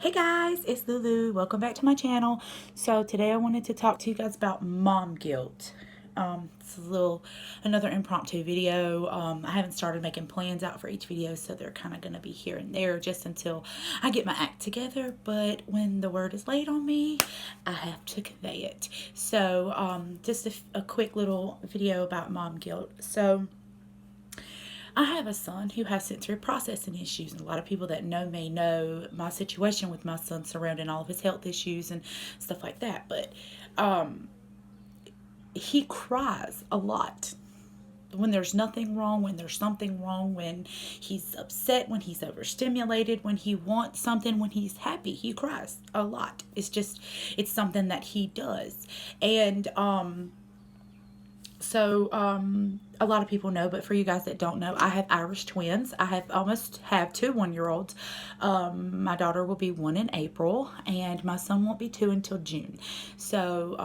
Hey guys, it's Lulu. Welcome back to my channel. So today I wanted to talk to you guys about mom guilt. It's another impromptu video. I haven't started making plans out for each video, so they're kind of going to be here and there just until I get my act together. But when the word is laid on me, I have to convey it. So just a quick little video about mom guilt. So I have a son who has sensory processing issues, and a lot of people that know me know my situation with my son surrounding all of his health issues and stuff like that. But he cries a lot when there's nothing wrong, when there's something wrong, when he's upset, when he's overstimulated, when he wants something, when he's happy, he cries a lot. It's something that he does. And a lot of people know, but for you guys that don't know, I have Irish twins. I almost have two 1-year-olds. My daughter will be 1 in April, and my son won't be 2 until June. So,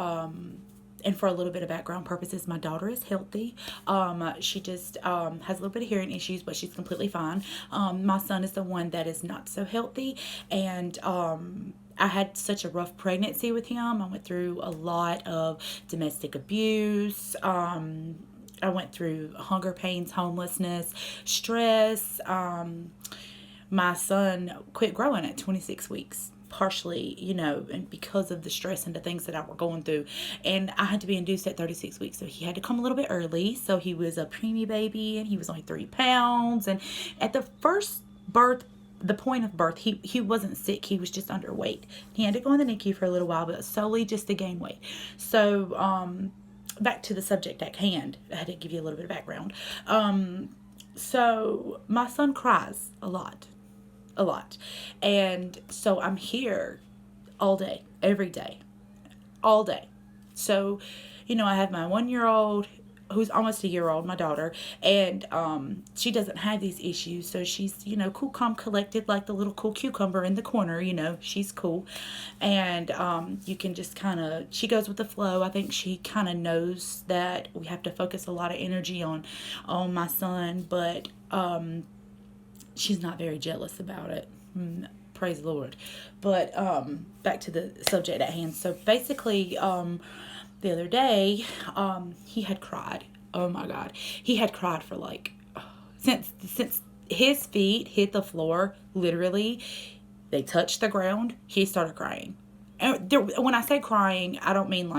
and for a little bit of background purposes, my daughter is healthy. She just has a little bit of hearing issues, but she's completely fine. My son is the one that is not so healthy, and I had such a rough pregnancy with him. I went through a lot of domestic abuse. I went through hunger pains, homelessness, stress. My son quit growing at 26 weeks. Partially, and because of the stress and the things that I were going through. And I had to be induced at 36 weeks. So he had to come a little bit early. So he was a preemie baby, and he was only 3 pounds. And at the first birth, the point of birth, he wasn't sick. He was just underweight. He had to go in the NICU for a little while, but solely just to gain weight. So, back to the subject at hand. I had to give you a little bit of background. So my son cries a lot. And so I'm here all day, every day, all day. So, I have my 1-year-old who's almost a year old, my daughter, and she doesn't have these issues. So she's, cool, calm, collected, like the little cool cucumber in the corner, she's cool. And you can just she goes with the flow. I think she kind of knows that we have to focus a lot of energy on my son, but she's not very jealous about it. Praise the Lord. But back to the subject at hand. So basically, the other day, he had cried. Oh my God. He had cried for since his feet hit the floor, literally, they touched the ground, he started crying. And when I say crying, I don't mean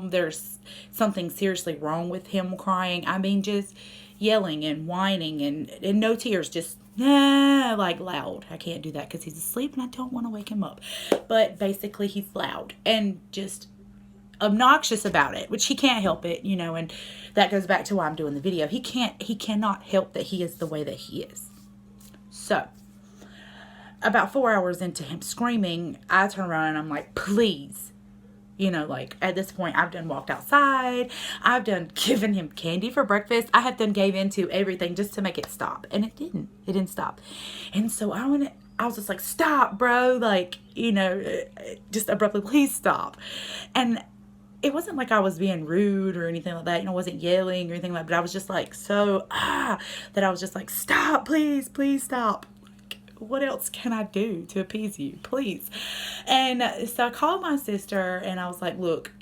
there's something seriously wrong with him crying. I mean just yelling and whining and no tears, just loud. I can't do that because he's asleep and I don't want to wake him up. But basically he's loud and just obnoxious about it, which he can't help it, and that goes back to why I'm doing the video. He cannot help that he is the way that he is. So about 4 hours into him screaming, I turn around and I'm like, please. At this point, I've done walked outside. I've done given him candy for breakfast. I have done gave into everything just to make it stop. And it didn't. It didn't stop. And so I was just like, stop, bro. Just abruptly, please stop. And it wasn't like I was being rude or anything like that. I wasn't yelling or anything like that. But I was just like, that I was just like, stop, please stop. What else can I do to appease you? Please. And so I called my sister and I was like, look,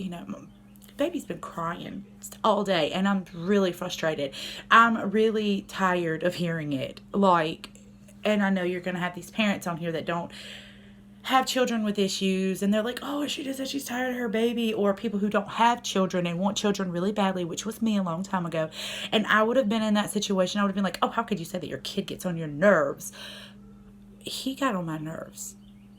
baby's been crying all day and I'm really frustrated. I'm really tired of hearing it. And I know you're going to have these parents on here that don't have children with issues and they're like, oh, she just said she's tired of her baby, or people who don't have children and want children really badly, which was me a long time ago. And I would have been in that situation. I would have been like, oh, how could you say that your kid gets on your nerves? He got on my nerves.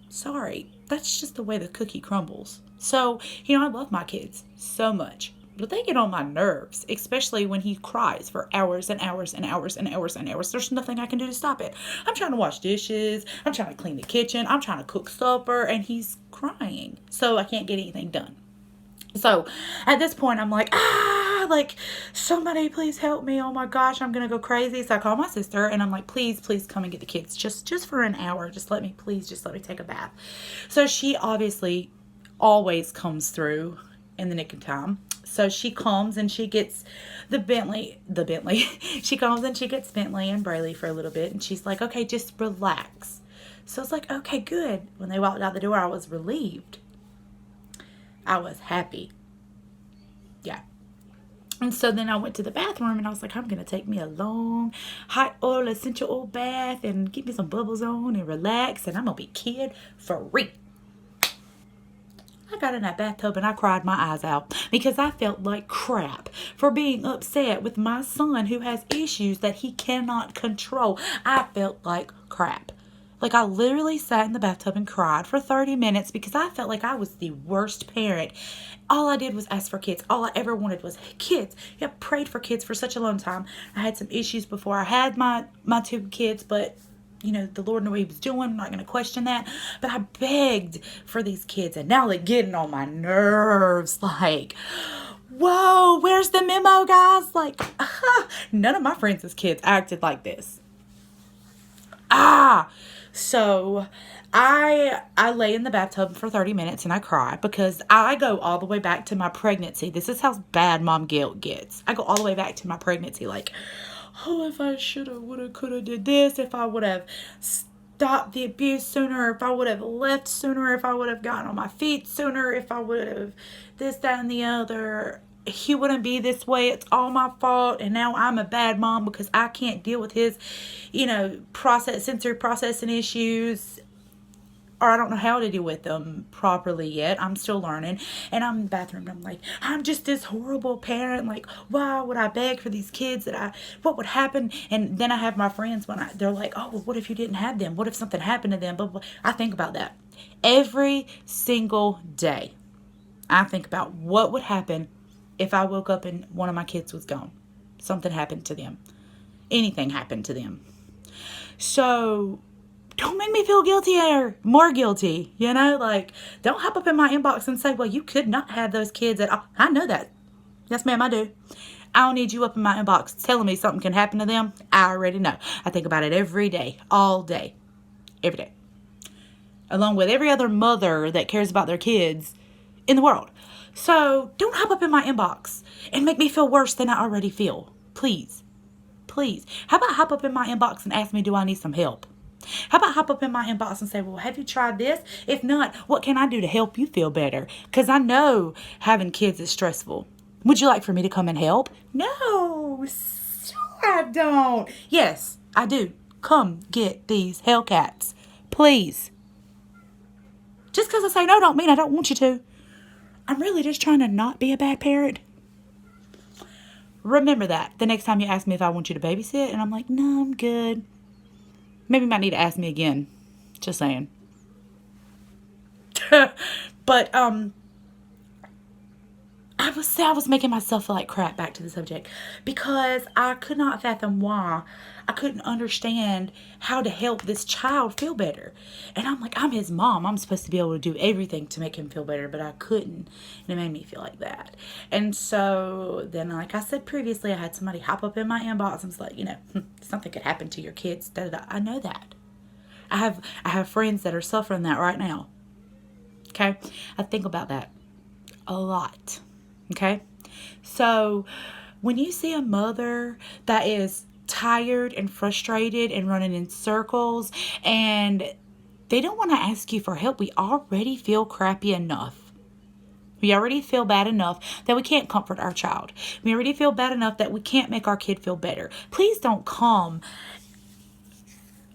Sorry. That's just the way the cookie crumbles. So, I love my kids so much, but they get on my nerves, especially when he cries for hours and hours and hours and hours and hours. There's nothing I can do to stop it. I'm trying to wash dishes. I'm trying to clean the kitchen. I'm trying to cook supper, and he's crying. So I can't get anything done. So at this point, I'm like, somebody please help me. Oh my gosh, I'm going to go crazy. So I call my sister and I'm like, please come and get the kids just for an hour. Just let me take a bath. So she obviously always comes through in the nick of time. So she comes and she gets the Bentley. She comes and she gets Bentley and Brayley for a little bit. And she's like, okay, just relax. So it's like, okay, good. When they walked out the door, I was relieved. I was happy. Yeah. And so then I went to the bathroom and I was like, I'm going to take me a long hot oil, essential oil bath and get me some bubbles on and relax. And I'm going to be kid free. I got in that bathtub and I cried my eyes out because I felt like crap for being upset with my son who has issues that he cannot control. I felt like crap. Like, I literally sat in the bathtub and cried for 30 minutes because I felt like I was the worst parent. All I did was ask for kids. All I ever wanted was kids. I prayed for kids for such a long time. I had some issues before I had my two kids, but the Lord knew what he was doing. I'm not going to question that. But I begged for these kids, and now they're getting on my nerves. Like, whoa, where's the memo, guys? Like, none of my friends' kids acted like this. So I lay in the bathtub for 30 minutes and I cry because I go all the way back to my pregnancy. This is how bad mom guilt gets. I go all the way back to my pregnancy. Like, oh, if I shoulda, woulda, coulda did this, if I would have stopped the abuse sooner, if I would have left sooner, if I would have gotten on my feet sooner, if I would have this, that, and the other, he wouldn't be this way. It's all my fault. And now I'm a bad mom because I can't deal with his, sensory processing issues. Or I don't know how to deal with them properly yet. I'm still learning. And I'm in the bathroom and I'm like, I'm just this horrible parent. Like, why would I beg for these kids what would happen? And then I have my friends they're like, oh, well, what if you didn't have them? What if something happened to them? But I think about that every single day. I think about what would happen if I woke up and one of my kids was gone. Something happened to them. Anything happened to them. So don't make me feel guilty or more guilty, like, don't hop up in my inbox and say, well, you could not have those kids at all. I know that. Yes, ma'am, I do. I don't need you up in my inbox telling me something can happen to them. I already know. I think about it every day, all day, every day, along with every other mother that cares about their kids in the world. So don't hop up in my inbox and make me feel worse than I already feel. Please. Please. How about hop up in my inbox and ask me, do I need some help? How about hop up in my inbox and say, well, have you tried this? If not, what can I do to help you feel better? Because I know having kids is stressful. Would you like for me to come and help? No, sure I don't. Yes, I do. Come get these Hellcats. Please. Just because I say no don't mean I don't want you to. I'm really just trying to not be a bad parent. Remember that the next time you ask me if I want you to babysit and I'm like, no, I'm good. Maybe you might need to ask me again. Just saying. But I was making myself feel like crap, back to the subject, because I could not fathom why. I couldn't understand how to help this child feel better. And I'm like, I'm his mom. I'm supposed to be able to do everything to make him feel better, but I couldn't. And it made me feel like that. And so then, like I said previously, I had somebody hop up in my inbox and was like, something could happen to your kids. Da, da, da. I know that. I have friends that are suffering that right now. Okay? I think about that a lot. Okay? So when you see a mother that is tired and frustrated and running in circles and they don't want to ask you for help, we already feel crappy enough. We already feel bad enough that we can't comfort our child. We already feel bad enough that we can't make our kid feel better. Please don't come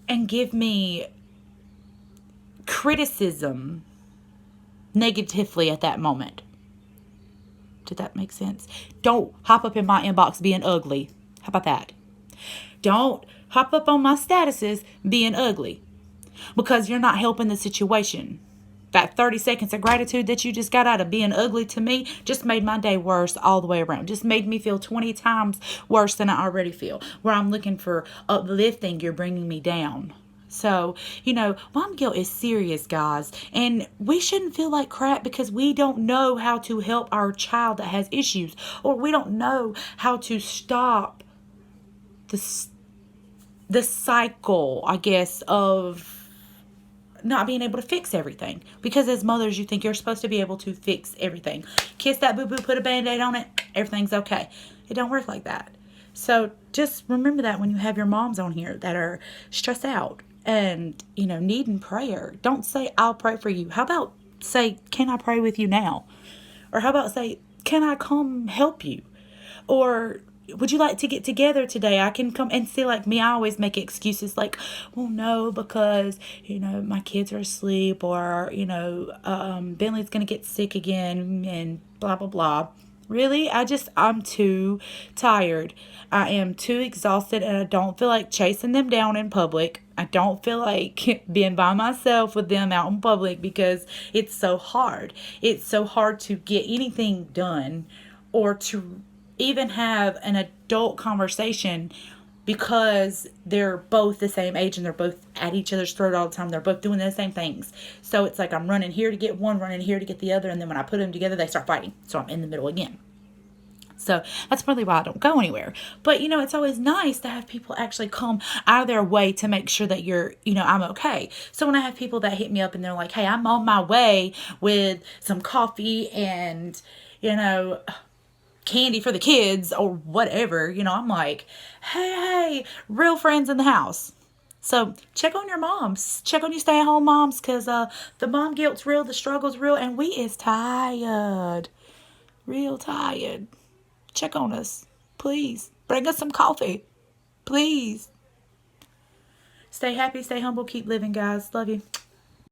and give me criticism negatively at that moment. Did that make sense? Don't hop up in my inbox being ugly. How about that? Don't hop up on my statuses being ugly, because you're not helping the situation. That 30 seconds of gratitude that you just got out of being ugly to me just made my day worse all the way around. Just made me feel 20 times worse than I already feel. Where I'm looking for uplifting, you're bringing me down. So, mom guilt is serious, guys. And we shouldn't feel like crap because we don't know how to help our child that has issues. Or we don't know how to stop the cycle, I guess, of not being able to fix everything. Because as mothers, you think you're supposed to be able to fix everything. Kiss that boo-boo, put a Band-Aid on it, everything's okay. It don't work like that. So just remember that when you have your moms on here that are stressed out and, needing prayer. Don't say, I'll pray for you. How about say, can I pray with you now? Or how about say, can I come help you? Or would you like to get together today? I can come. And see, like me, I always make excuses like, well, no, because, my kids are asleep, or, Bentley's going to get sick again, and blah, blah, blah. Really? I'm too tired. I am too exhausted, and I don't feel like chasing them down in public. I don't feel like being by myself with them out in public, because it's so hard. It's so hard to get anything done, or to even have an adult conversation, because they're both the same age and they're both at each other's throat all the time. They're both doing the same things. So it's like I'm running here to get one, running here to get the other, and then when I put them together, they start fighting. So I'm in the middle again. So that's probably why I don't go anywhere. But, it's always nice to have people actually come out of their way to make sure that I'm okay. So when I have people that hit me up and they're like, hey, I'm on my way with some coffee and, candy for the kids or whatever, I'm like, hey, real friends in the house. So check on your moms. Check on your stay-at-home moms, because the mom guilt's real, the struggle's real, and we is tired. Real tired. Check on us. Please. Bring us some coffee. Please. Stay happy, stay humble, keep living, guys. Love you.